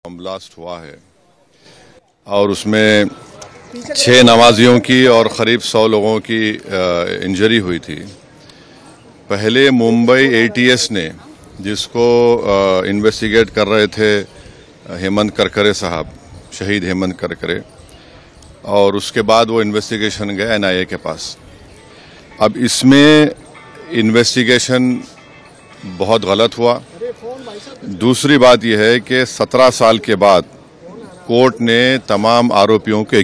Bomb blast हुआ है और उसमें 6 नमाजियों की और करीब 100 लोगों की इंजरी हुई थी। पहले मुंबई एटीएस ने, जिसको इन्वेस्टिगेट कर रहे थे हेमंत करकरे साहब, शहीद हेमंत करकरे, और उसके बाद वो इन्वेस्टिगेशन गया एनआईए के पास। अब इसमें इन्वेस्टिगेशन बहुत गलत हुआ। दूसरी बात यह है कि 17 साल के बाद कोर्ट ने तमाम आरोपियों को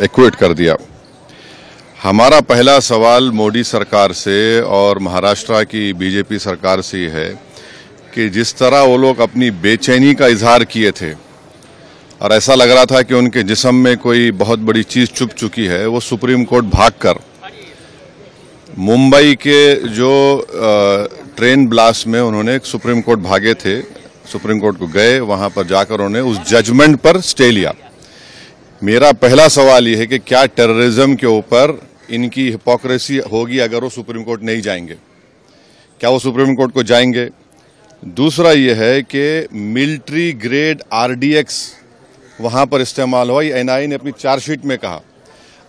एक्विट कर दिया। हमारा पहला सवाल मोदी सरकार से और महाराष्ट्र की बीजेपी सरकार से है कि जिस तरह वो लोग अपनी बेचैनी का इजहार किए थे और ऐसा लग रहा था कि उनके जिस्म में कोई बहुत बड़ी चीज छुप चुकी है, वो सुप्रीम कोर्ट भागकर मुंबई के जो ट्रेन ब्लास्ट में उन्होंने सुप्रीम कोर्ट भागे थे, सुप्रीम कोर्ट को गए, वहां पर जाकर उन्होंने उस जजमेंट पर स्टे लिया। मेरा पहला सवाल यह है कि क्या टेररिज्म के ऊपर इनकी हिपोक्रेसी होगी अगर वो सुप्रीम कोर्ट नहीं जाएंगे? क्या वो सुप्रीम कोर्ट को जाएंगे? दूसरा यह है कि मिलिट्री ग्रेड आरडीएक्स वहां पर इस्तेमाल हुआ, ये एनआईए ने अपनी चार्जशीट में कहा।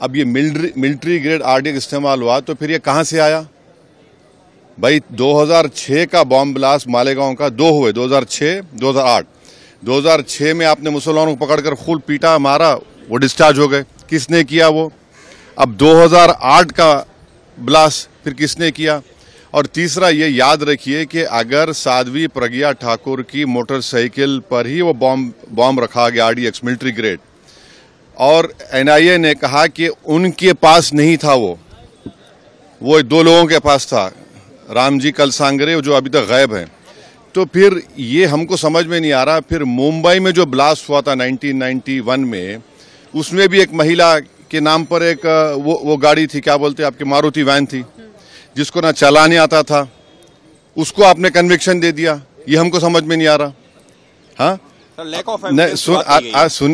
अब ये मिलिट्री ग्रेड आरडीएक्स इस्तेमाल हुआ तो फिर ये कहां से आया? भाई 2006 का बॉम्ब ब्लास्ट मालेगांव का 2 हुए, 2006, 2008। 2006 में आपने मुसलमानों को पकड़कर खूब पीटा, मारा, वो डिस्चार्ज हो गए। किसने किया वो? अब 2008 का ब्लास्ट फिर किसने किया? और तीसरा ये याद रखिए कि अगर साध्वी प्रज्ञा ठाकुर की मोटरसाइकिल पर ही वो बॉम्ब रखा गया आरडीएक्स मिलिट्री ग्रेड, और एनआईए ने कहा कि उनके पास नहीं था, वो 2 लोगों के पास था, रामजी कलसांगरे, जो अभी तक गायब हैं, तो फिर ये हमको समझ में नहीं आ रहा। फिर मुंबई में जो ब्लास्ट हुआ था 1991 में, उसमें भी एक महिला के नाम पर एक वो गाड़ी थी, क्या बोलते आपकी, मारुति वैन थी, जिसको ना चलाने आता था, उसको आपने कन्विक्शन दे दिया। ये हमको समझ में नहीं आ रहा। हाँ,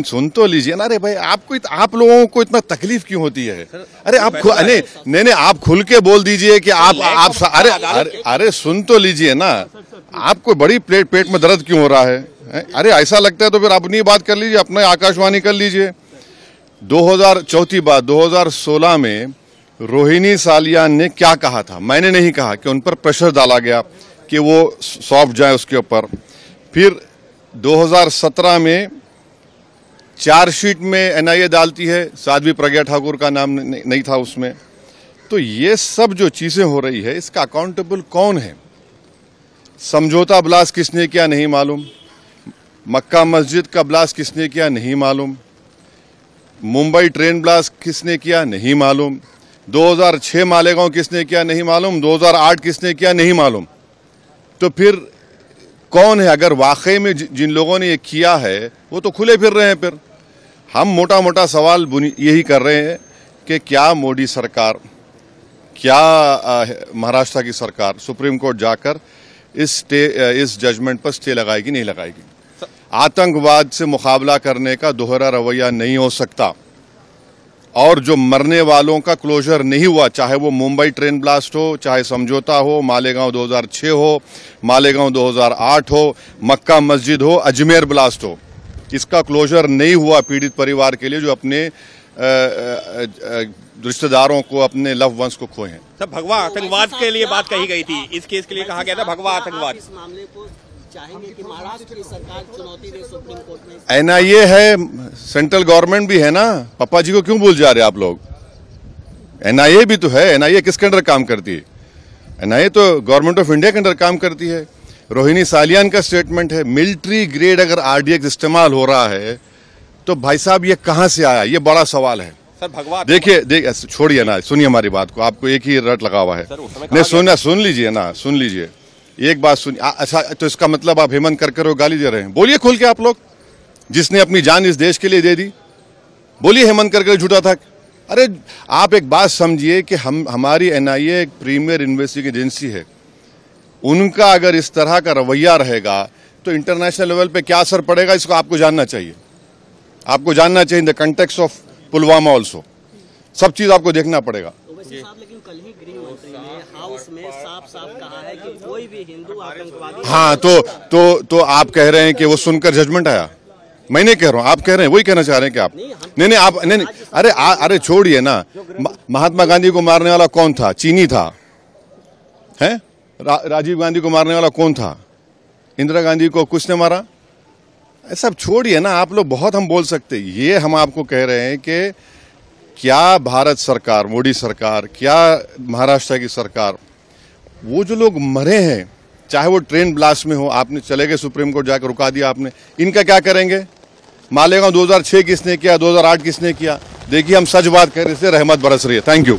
सुन तो लीजिए ना। अरे भाई, आप लोगों को इतना तकलीफ क्यों होती है? अरे आप नहीं, आप खुल के बोल दीजिए कि आप अरे सुन तो लीजिए ना। आपको बड़ी पेट में दर्द क्यों हो रहा है? अरे ऐसा लगता है तो फिर अपनी बात कर लीजिए, अपने आकाशवाणी कर लीजिए। 2016 में रोहिणी सालियान ने क्या कहा था? मैंने नहीं कहा कि उन पर प्रेशर डाला गया कि वो सौंप जाए उसके ऊपर। फिर 2017 में चार्जशीट में एनआईए डालती है, साध्वी प्रज्ञा ठाकुर का नाम नहीं था उसमें। तो ये सब जो चीजें हो रही है, इसका अकाउंटेबल कौन है? समझौता ब्लास्ट किसने किया नहीं मालूम, मक्का मस्जिद का ब्लास्ट किसने किया नहीं मालूम, मुंबई ट्रेन ब्लास्ट किसने किया नहीं मालूम, 2006 मालेगांव किसने किया नहीं मालूम, 2008 किसने किया नहीं मालूम। तो फिर कौन है? अगर वाकई में जिन लोगों ने ये किया है वो तो खुले फिर रहे हैं। फिर हम मोटा मोटा सवाल यही कर रहे हैं कि क्या मोदी सरकार, क्या महाराष्ट्र की सरकार सुप्रीम कोर्ट जाकर इस जजमेंट पर स्टे लगाएगी, नहीं लगाएगी? आतंकवाद से मुकाबला करने का दोहरा रवैया नहीं हो सकता। और जो मरने वालों का क्लोजर नहीं हुआ, चाहे वो मुंबई ट्रेन ब्लास्ट हो, चाहे समझौता हो, मालेगांव 2006 हो, मालेगांव 2008 हो, मक्का मस्जिद हो, अजमेर ब्लास्ट हो, इसका क्लोजर नहीं हुआ पीड़ित परिवार के लिए जो अपने रिश्तेदारों को, अपने लव वंस को खोए हैं। सर, भगवा आतंकवाद के लिए बात कही गई थी, इस केस के लिए कहा गया था भगवा आतंकवाद। इस मामले को चाहेंगे कि महाराष्ट्र की सरकार चुनौती दे सुप्रीम कोर्ट में? एनआईए है, सेंट्रल गवर्नमेंट भी है ना। पापा जी को क्यों भूल जा रहे आप लोग? एनआईए भी तो है। एनआईए किसके अंडर काम करती है? एनआईए तो गवर्नमेंट ऑफ इंडिया के अंडर काम करती है। रोहिणी सालियान का स्टेटमेंट है, मिलिट्री ग्रेड अगर आरडीएक्स इस्तेमाल हो रहा है तो भाई साहब ये कहां से आया? ये बड़ा सवाल है। सर, भगवा देखिए छोड़िए ना, सुनिए हमारी बात को, आपको एक ही रट लगा हुआ है। नहीं, सुन लीजिए ना, सुन लीजिए, एक बात सुनिए। अच्छा, तो इसका मतलब आप हेमंत करकरे को गाली दे रहे हैं? बोलिए खुल के आप लोग, जिसने अपनी जान इस देश के लिए दे दी, बोलिए हेमंत करकरे झूठा था। अरे आप एक बात समझिए कि हमारी एनआईए एक प्रीमियर इन्वेस्टिगेशन एजेंसी है, उनका अगर इस तरह का रवैया रहेगा तो इंटरनेशनल लेवल पे क्या असर पड़ेगा, इसको आपको जानना चाहिए। आपको जानना चाहिए in the context of Pulwama also, सब चीज आपको देखना पड़ेगा। लेकिन कल ही गृह मंत्री ने हाउस में साफ कहा है कि कोई भी हिंदू आतंकवादी। हाँ, तो आप कह रहे हैं कि वो सुनकर जजमेंट आया? मैं नहीं कह रहा हूं, आप कह रहे हैं, वही कहना चाह रहे हैं कि आप नहीं आप नहीं अरे छोड़िए ना। महात्मा गांधी को मारने वाला कौन था? चीनी था। है राजीव गांधी को मारने वाला कौन था? इंदिरा गांधी को कुछ ने मारा? सब छोड़िए ना, आप लोग बहुत हम बोल सकते। ये हम आपको कह रहे हैं कि क्या भारत सरकार, मोदी सरकार, क्या महाराष्ट्र की सरकार, वो जो लोग मरे हैं, चाहे वो ट्रेन ब्लास्ट में हो, आपने चले गए सुप्रीम कोर्ट जाकर रुका दिया आपने, इनका क्या करेंगे? मालेगांव 2006 किसने किया, 2008 किसने किया? देखिए हम सच बात कर रहे थे, रहमत बरस रही है। Thank you.